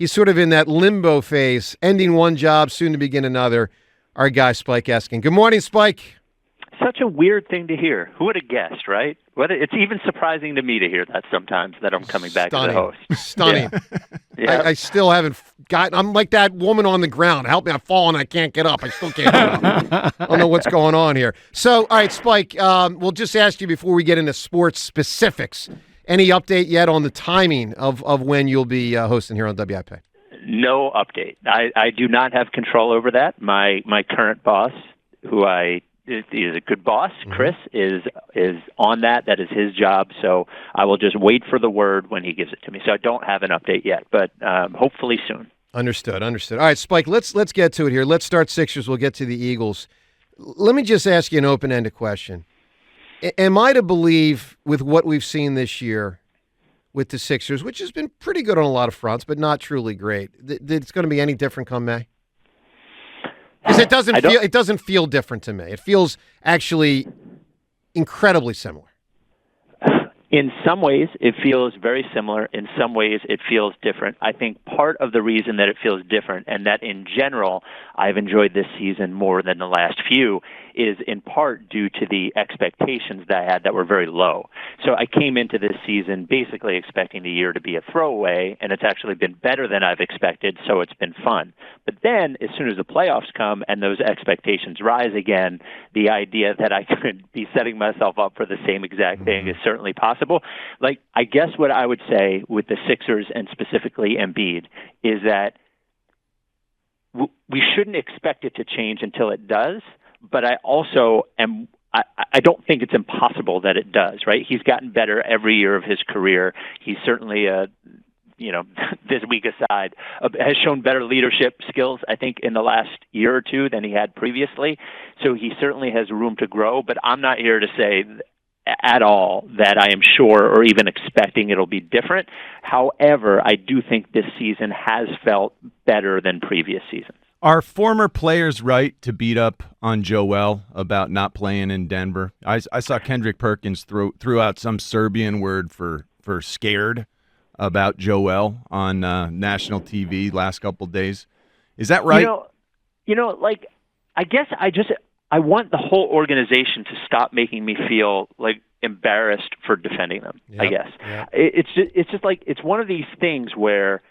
he's sort of in that limbo phase, ending one job, soon to begin another. Our guy, Spike Eskin. Good morning, Spike. Such a weird thing to hear. Who would have guessed, right? It's even surprising to me to hear that sometimes, that I'm coming back as a host. Stunning. Yeah. I still haven't gotten. I'm like that woman on the ground. Help me, I've fallen. I can't get up. I still can't get up. I don't know what's going on here. So, all right, Spike, we'll just ask you before we get into sports specifics. Any update yet on the timing of when you'll be hosting here on WIP? No update. I do not have control over that. My current boss, who is a good boss, Chris, is on that. That is his job. So I will just wait for the word when he gives it to me. So I don't have an update yet, but hopefully soon. Understood. All right, Spike, let's get to it here. Let's start Sixers. We'll get to the Eagles. Let me just ask you an open-ended question. Am I to believe, with what we've seen this year with the Sixers, which has been pretty good on a lot of fronts, but not truly great, that it's going to be any different come May? Because it doesn't feel different to me. It feels actually incredibly similar. In some ways, it feels very similar. In some ways, it feels different. I think part of the reason that it feels different, and that in general I've enjoyed this season more than the last few, is in part due to the expectations that I had that were very low. So I came into this season basically expecting the year to be a throwaway, and it's actually been better than I've expected, so it's been fun. But then, as soon as the playoffs come and those expectations rise again, the idea that I could be setting myself up for the same exact thing is certainly possible. Like, I guess what I would say with the Sixers, and specifically Embiid, is that we shouldn't expect it to change until it does. But I also am. I don't think it's impossible that it does. Right? He's gotten better every year of his career. He's certainly, this week aside, has shown better leadership skills, I think, in the last year or two than he had previously. So he certainly has room to grow. But I'm not here to say at all that I am sure or even expecting it'll be different. However, I do think this season has felt better than previous seasons. Are former players right to beat up on Joel about not playing in Denver? I saw Kendrick Perkins threw out some Serbian word for scared about Joel on national TV last couple of days. Is that right? Like, I guess I want the whole organization to stop making me feel like embarrassed for defending them. Yep, I guess it's just like, it's one of these things where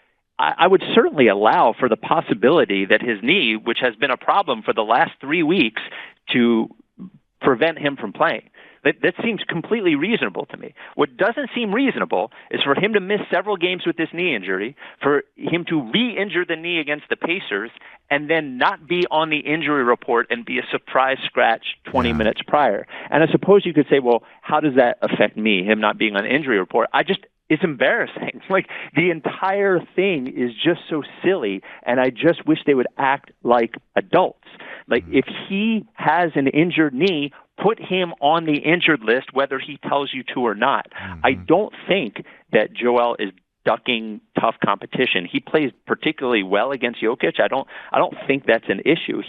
I would certainly allow for the possibility that his knee, which has been a problem for the last 3 weeks, to prevent him from playing. That seems completely reasonable to me. What doesn't seem reasonable is for him to miss several games with this knee injury, for him to re-injure the knee against the Pacers, and then not be on the injury report and be a surprise scratch 20 minutes prior. And I suppose you could say, well, how does that affect me, him not being on the injury report? It's embarrassing. Like, the entire thing is just so silly, and I just wish they would act like adults. Like, if he has an injured knee, put him on the injured list, whether he tells you to or not. I don't think that Joel is ducking tough competition. He plays particularly well against Jokic. I don't think that's an issue.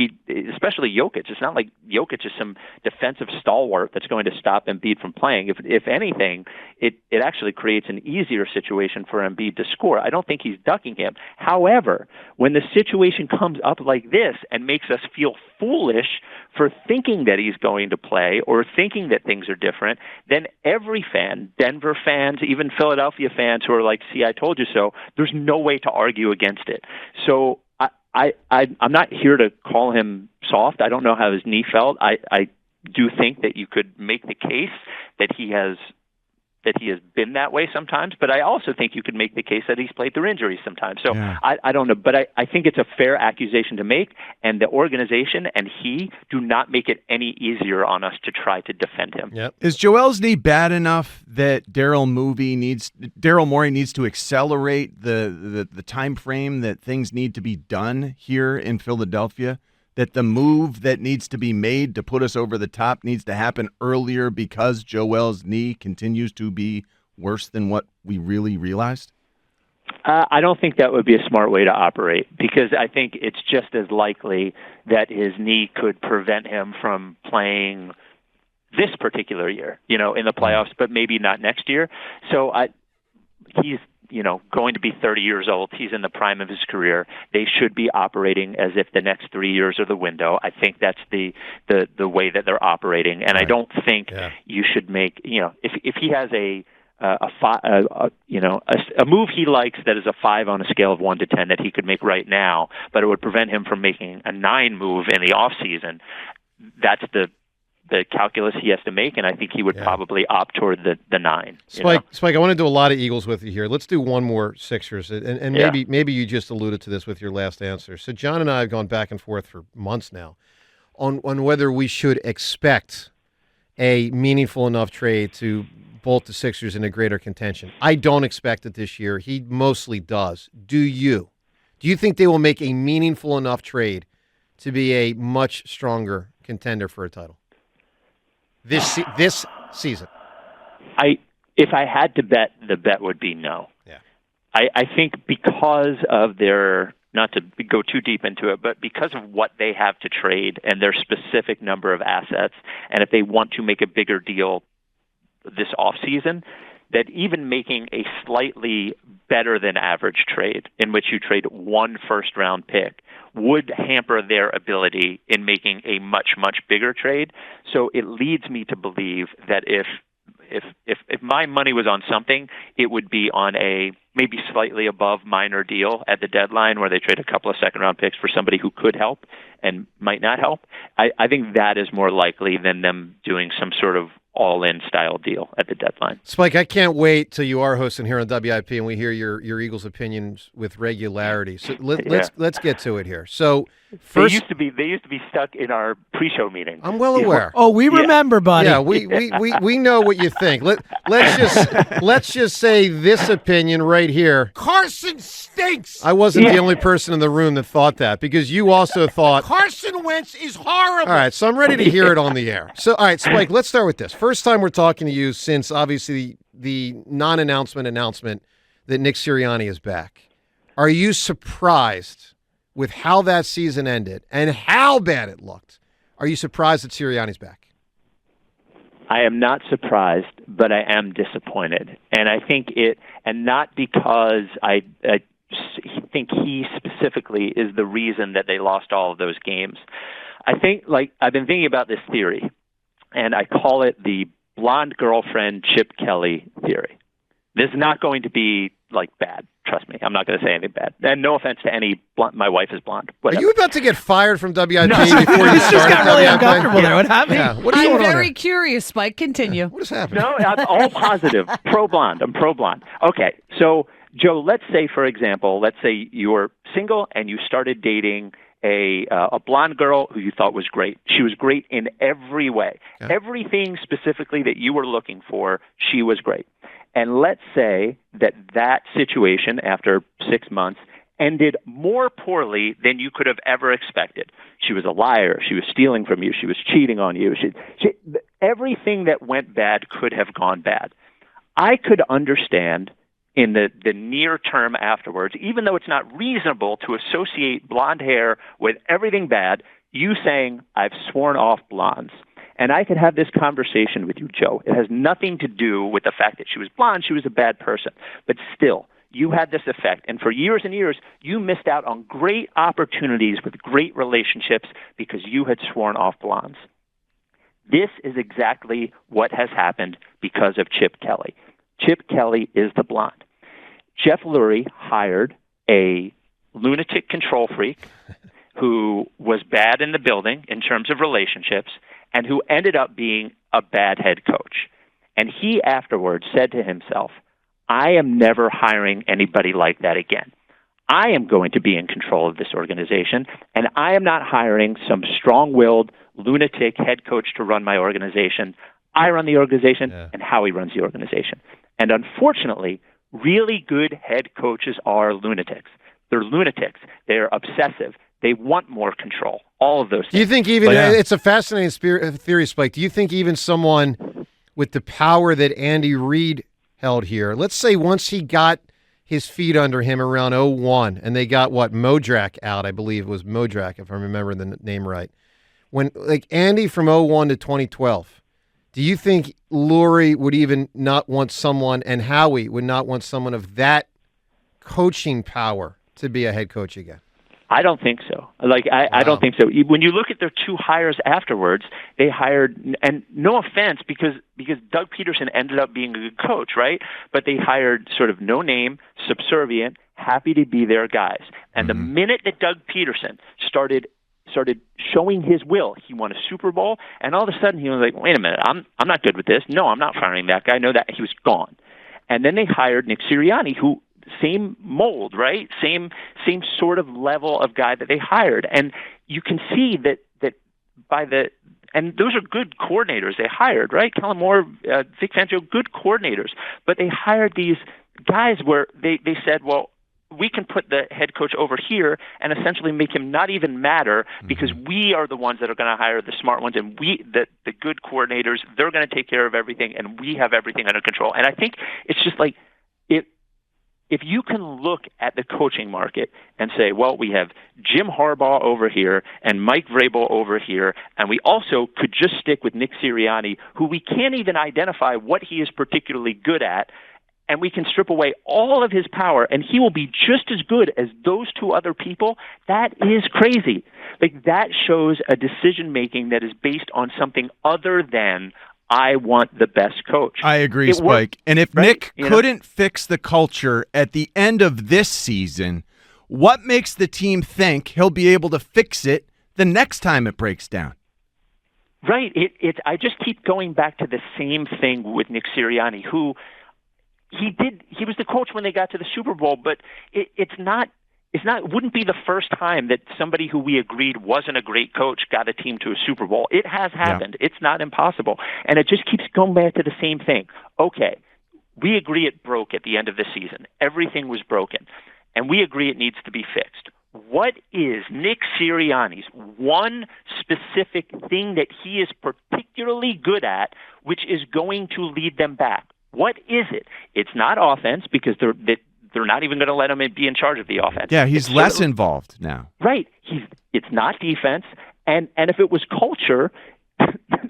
Especially Jokic. It's not like Jokic is some defensive stalwart that's going to stop Embiid from playing. If anything, it actually creates an easier situation for Embiid to score. I don't think he's ducking him. However, when the situation comes up like this and makes us feel foolish for thinking that he's going to play or thinking that things are different, then every fan, Denver fans, even Philadelphia fans who are like, see, I told you so, there's no way to argue against it. So I'm not here to call him soft. I don't know how his knee felt. I do think that you could make the case that he has been that way sometimes, but I also think you could make the case that he's played through injuries sometimes. So I don't know, but I think it's a fair accusation to make, and the organization and he do not make it any easier on us to try to defend him. Yep. Is Joel's knee bad enough that Daryl Morey needs to accelerate the time frame that things need to be done here in Philadelphia? That the move that needs to be made to put us over the top needs to happen earlier because Joel's knee continues to be worse than what we really realized? I don't think that would be a smart way to operate, because I think it's just as likely that his knee could prevent him from playing this particular year, in the playoffs, but maybe not next year. So going to be 30 years old. He's in the prime of his career. They should be operating as if the next 3 years are the window. I think that's the way that they're operating, and right. I don't think you should make if he has a move he likes that is a 5 on a scale of 1 to 10 that he could make right now, but it would prevent him from making a 9 move in the off season. That's the calculus he has to make, and I think he would probably opt toward the 9. Spike, I want to do a lot of Eagles with you here. Let's do one more Sixers, and maybe you just alluded to this with your last answer. So John and I have gone back and forth for months now on whether we should expect a meaningful enough trade to bolt the Sixers into greater contention. I don't expect it this year. He mostly does. Do you? Do you think they will make a meaningful enough trade to be a much stronger contender for a title this season? If I had to bet, the bet would be no. Yeah. I think because of their, not to go too deep into it, but because of what they have to trade and their specific number of assets, and if they want to make a bigger deal this offseason, that even making a slightly better than average trade in which you trade 1 first-round pick would hamper their ability in making a much, much bigger trade. So it leads me to believe that if my money was on something, it would be on a maybe slightly above minor deal at the deadline where they trade a couple of second-round picks for somebody who could help and might not help. I think that is more likely than them doing some sort of all-in style deal at the deadline. Spike, I can't wait till you are hosting here on WIP and we hear your Eagles opinions with regularity. So let's get to it here. So first, they used to be stuck in our pre-show meeting. I'm well aware. Oh, we remember, buddy. Yeah, we know what you think. Let's just say this opinion right here. Carson stinks. I wasn't the only person in the room that thought that, because you also thought Carson Wentz is horrible. All right, so I'm ready to hear it on the air. So, all right, Spike, let's start with this. First time we're talking to you since, obviously, the non-announcement that Nick Sirianni is back. Are you surprised with how that season ended and how bad it looked? Are you surprised that Sirianni's back? I am not surprised, but I am disappointed. And I think and not because I think he specifically is the reason that they lost all of those games. I think, I've been thinking about this theory, and I call it the blonde girlfriend Chip Kelly theory. This is not going to be bad. Trust me, I'm not going to say anything bad. And no offense to any my wife is blonde. Whatever. Are you about to get fired from WIP before you this start? Just got really uncomfortable there. What happened? Yeah. What are you I'm doing very curious, Spike. Continue. What is happening? No, I'm all positive. Pro-blonde. I'm pro-blonde. Okay, so Joe, let's say, for example, you're single and you started dating a blonde girl who you thought was great. She was great in every way. Yeah. Everything specifically that you were looking for, she was great. And let's say that situation after 6 months ended more poorly than you could have ever expected. She was a liar. She was stealing from you. She was cheating on you. Everything that went bad could have gone bad. I could understand in the near term afterwards, even though it's not reasonable to associate blonde hair with everything bad, you saying, I've sworn off blondes. And I could have this conversation with you, Joe. It has nothing to do with the fact that she was blonde. She was a bad person. But still, you had this effect. And for years and years, you missed out on great opportunities with great relationships because you had sworn off blondes. This is exactly what has happened because of Chip Kelly. Chip Kelly is the blonde. Jeff Lurie hired a lunatic control freak who was bad in the building in terms of relationships and who ended up being a bad head coach. And he afterwards said to himself, I am never hiring anybody like that again. I am going to be in control of this organization, and I am not hiring some strong-willed lunatic head coach to run my organization. I run the organization, and Howie runs the organization. And unfortunately, really good head coaches are lunatics. They're lunatics. They're obsessive. They want more control. All of those things. Do you think it's a fascinating theory, Spike. Do you think even someone with the power that Andy Reid held here, let's say once he got his feet under him around 2001, and they got, Modrak out, I believe it was Modrak, if I remember the name right. When, Andy from 2001 to 2012, do you think Lurie would even not want someone, and Howie would not want someone of that coaching power to be a head coach again? I don't think so. I don't think so. When you look at their two hires afterwards, they hired, and no offense, because Doug Peterson ended up being a good coach, right? But they hired sort of no-name, subservient, happy to be there guys. And the minute that Doug Peterson started showing his will, he won a Super Bowl, and all of a sudden he was like, wait a minute, I'm not good with this. No, I'm not firing that guy. No, that he was gone. And then they hired Nick Sirianni, who same mold, right? Same sort of level of guy that they hired. And you can see that and those are good coordinators they hired, right? Kellen Moore, Vic Fangio, good coordinators. But they hired these guys where they said, well, we can put the head coach over here and essentially make him not even matter because we are the ones that are going to hire the smart ones, and the good coordinators, they're going to take care of everything, and we have everything under control. And I think it's just like if you can look at the coaching market and say, well, we have Jim Harbaugh over here and Mike Vrabel over here, and we also could just stick with Nick Sirianni, who we can't even identify what he is particularly good at, and we can strip away all of his power, and he will be just as good as those two other people, that is crazy. Like, that shows a decision-making that is based on something other than I want the best coach. I agree, Spike. And if Nick couldn't fix the culture at the end of this season, what makes the team think he'll be able to fix it the next time it breaks down? Right. I just keep going back to the same thing with Nick Sirianni, who he was the coach when they got to the Super Bowl, but it wouldn't be the first time that somebody who we agreed wasn't a great coach got a team to a Super Bowl. It has happened. Yeah. It's not impossible. And it just keeps going back to the same thing. Okay, we agree it broke at the end of the season. Everything was broken. And we agree it needs to be fixed. What is Nick Sirianni's one specific thing that he is particularly good at, which is going to lead them back? What is it? It's not offense, because they're not even going to let him be in charge of the offense. Yeah, he's less involved now. Right. It's not defense, and if it was culture,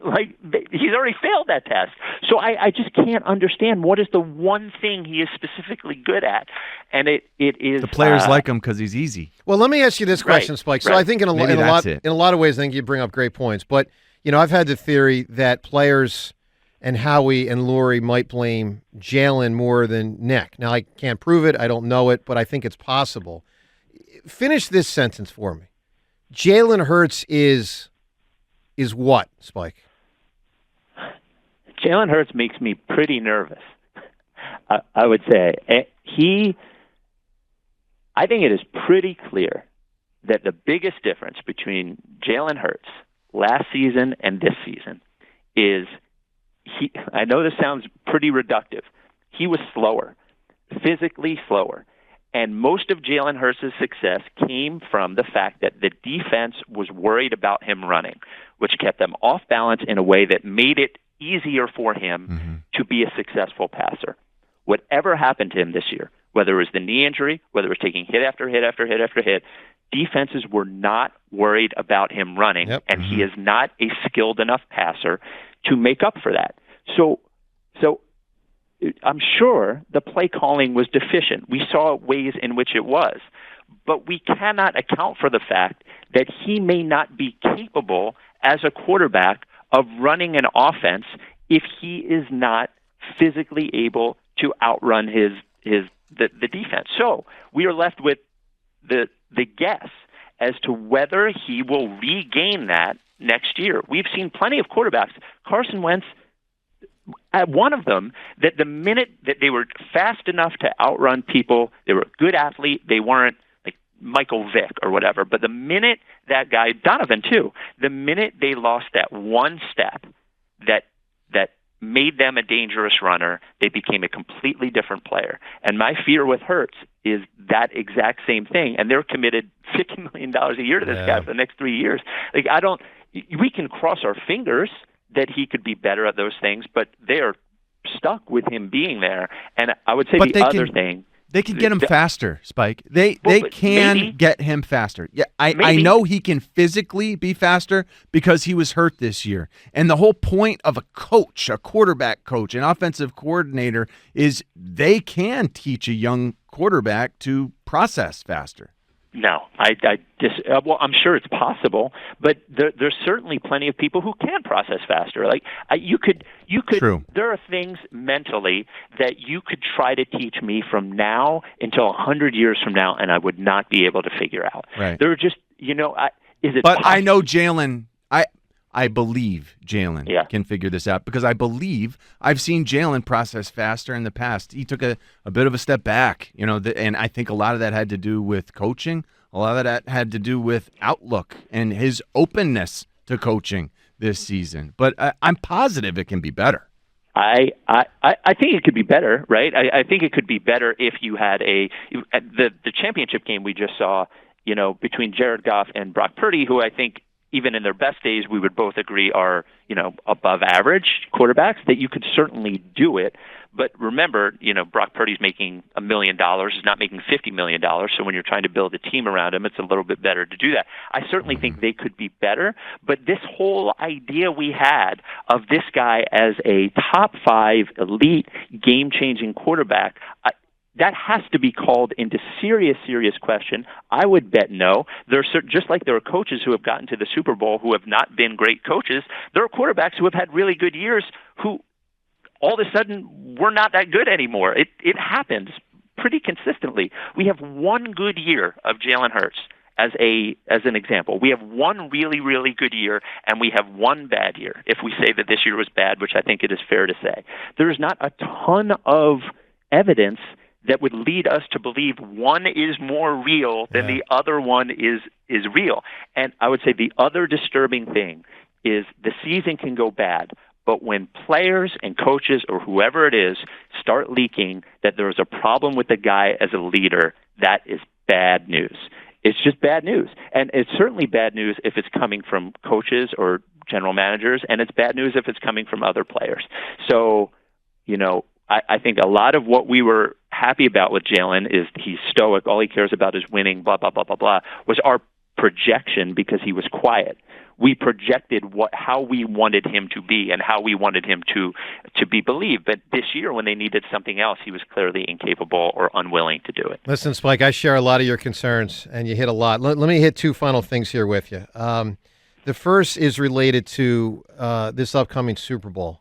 like, he's already failed that test. So I just can't understand what is the one thing he is specifically good at, and it is the players like him because he's easy. Well, let me ask you this question, Spike. So I think in a lot of ways, I think you bring up great points. But I've had the theory that players and Howie and Lurie might blame Jalen more than Nick. Now, I can't prove it. I don't know it, but I think it's possible. Finish this sentence for me. Jalen Hurts is what, Spike? Jalen Hurts makes me pretty nervous, I would say. I think it is pretty clear that the biggest difference between Jalen Hurts last season and this season is I know this sounds pretty reductive. He was slower, physically slower. And most of Jalen Hurts' success came from the fact that the defense was worried about him running, which kept them off balance in a way that made it easier for him to be a successful passer. Whatever happened to him this year, whether it was the knee injury, whether it was taking hit after hit after hit after hit, defenses were not worried about him running, and he is not a skilled enough passer to make up for that. So I'm sure the play calling was deficient. We saw ways in which it was. But we cannot account for the fact that he may not be capable as a quarterback of running an offense if he is not physically able to outrun the defense. So we are left with the guess as to whether he will regain that next year. We've seen plenty of quarterbacks. Carson Wentz, at one of them, that the minute that they were fast enough to outrun people, they were a good athlete, they weren't like Michael Vick or whatever, but the minute that guy, Donovan too, the minute they lost that one step that made them a dangerous runner, they became a completely different player. And my fear with Hurts is that exact same thing. And they're committed $50 million a year to this guy for the next 3 years. Like, we can cross our fingers that he could be better at those things, but they are stuck with him being there. And I would say they can get him faster, Spike. They can get him faster. Yeah, I know he can physically be faster because he was hurt this year. And the whole point of a coach, a quarterback coach, an offensive coordinator is they can teach a young quarterback to process faster. No, well, I'm sure it's possible, but there's certainly plenty of people who can process faster. Like you could. True. There are things mentally that you could try to teach me from now until 100 years from now, and I would not be able to figure out. Right. There are just, is it? But possible? I know Jalen. I believe Jalen can figure this out because I believe I've seen Jalen process faster in the past. He took a bit of a step back, and I think a lot of that had to do with coaching. A lot of that had to do with outlook and his openness to coaching this season. But I'm positive it can be better. I think it could be better, right? I think it could be better if you had the championship game we just saw, between Jared Goff and Brock Purdy, who I think even in their best days, we would both agree are, above average quarterbacks, that you could certainly do it. But remember, Brock Purdy's making $1 million, is not making $50 million. So when you're trying to build a team around him, it's a little bit better to do that. I certainly think they could be better. But this whole idea we had of this guy as a top 5 elite game-changing quarterback, that has to be called into serious question. I would bet no. Just like there are coaches who have gotten to the Super Bowl who have not been great coaches, there are quarterbacks who have had really good years who all of a sudden were not that good anymore. It happens pretty consistently. We have one good year of Jalen Hurts as an example. We have one really, really good year, and we have one bad year, if we say that this year was bad, which I think it is fair to say. There is not a ton of evidence that would lead us to believe one is more real than the other one is real. And I would say the other disturbing thing is the season can go bad, but when players and coaches or whoever it is start leaking that there is a problem with the guy as a leader, that is bad news. It's just bad news. And it's certainly bad news if it's coming from coaches or general managers, and it's bad news if it's coming from other players. So, I think a lot of what we were happy about with Jalen is he's stoic. All he cares about is winning, blah, blah, blah, blah, blah, was our projection because he was quiet. We projected how we wanted him to be and how we wanted him to be believed. But this year, when they needed something else, he was clearly incapable or unwilling to do it. Listen, Spike, I share a lot of your concerns, and you hit a lot. Let me hit 2 final things here with you. The first is related to this upcoming Super Bowl.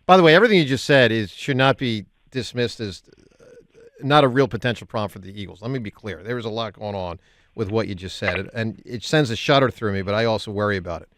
By the way, everything you just said should not be dismissed as not a real potential problem for the Eagles. Let me be clear. There is a lot going on with what you just said, and it sends a shudder through me, but I also worry about it.